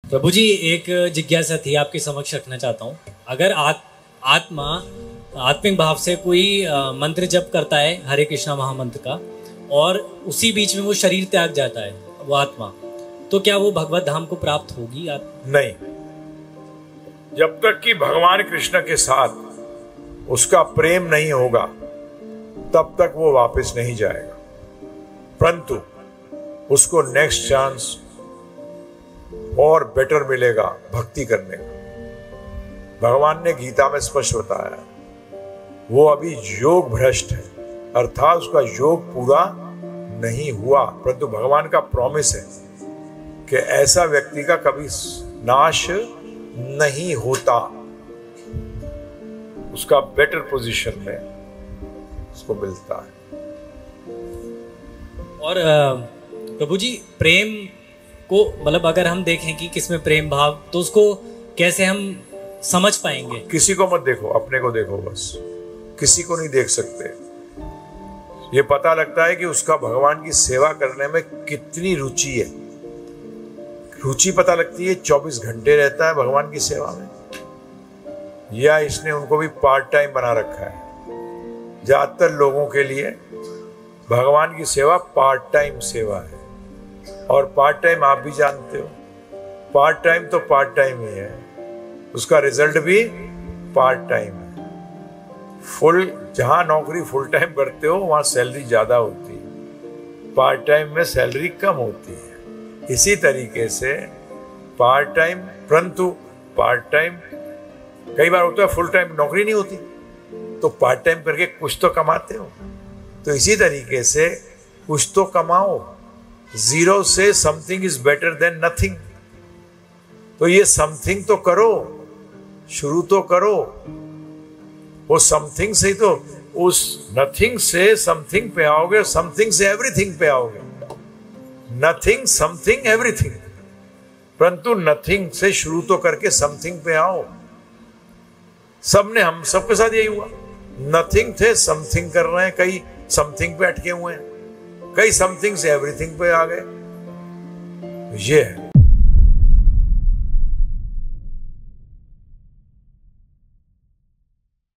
प्रभु जी, एक जिज्ञासा थी आपके समक्ष रखना चाहता हूँ। अगर आत्मा आत्मिक भाव से कोई मंत्र जप करता है, हरे कृष्णा महामंत्र का, और उसी बीच में वो शरीर त्याग जाता है, वो आत्मा, तो क्या वो भगवत धाम को प्राप्त होगी? नहीं, जब तक कि भगवान कृष्ण के साथ उसका प्रेम नहीं होगा तब तक वो वापस नहीं जाएगा। परंतु उसको नेक्स्ट चांस और बेटर मिलेगा भक्ति करने का। भगवान ने गीता में स्पष्ट बताया, वो अभी योग भ्रष्ट है, अर्थात उसका योग पूरा नहीं हुआ। परंतु भगवान का प्रॉमिस है कि ऐसा व्यक्ति का कभी नाश नहीं होता, उसका बेटर पोजीशन में उसको मिलता है। और प्रभु जी, प्रेम को मतलब अगर हम देखें कि किसमें प्रेम भाव, तो उसको कैसे हम समझ पाएंगे? किसी को मत देखो, अपने को देखो बस। किसी को नहीं देख सकते। ये पता लगता है कि उसका भगवान की सेवा करने में कितनी रुचि है। रुचि पता लगती है, 24 घंटे रहता है भगवान की सेवा में, या इसने उनको भी पार्ट टाइम बना रखा है। ज्यादातर लोगों के लिए भगवान की सेवा पार्ट टाइम सेवा है, और पार्ट टाइम आप भी जानते हो, पार्ट टाइम तो पार्ट टाइम ही है, उसका रिजल्ट भी पार्ट टाइम है। फुल जहां नौकरी फुल टाइम करते हो वहां सैलरी ज्यादा होती है, पार्ट टाइम में सैलरी कम होती है। इसी तरीके से पार्ट टाइम, परंतु पार्ट टाइम कई बार होता है फुल टाइम नौकरी नहीं होती, तो पार्ट टाइम करके कुछ तो कमाते हो। तो इसी तरीके से कुछ तो कमाओ। जीरो से something is better than nothing. तो ये समथिंग तो करो, शुरू तो करो। वो समथिंग से ही तो उस नथिंग से समथिंग पे आओगे, समथिंग से एवरीथिंग पे आओगे। Nothing, something, everything. परंतु नथिंग से शुरू तो करके समथिंग पे आओ। हम सबके साथ यही हुआ। नथिंग थे, समथिंग कर रहे हैं, कई समथिंग पे अटके हुए हैं, कई समथिंग से एवरीथिंग पे आ गए। ये है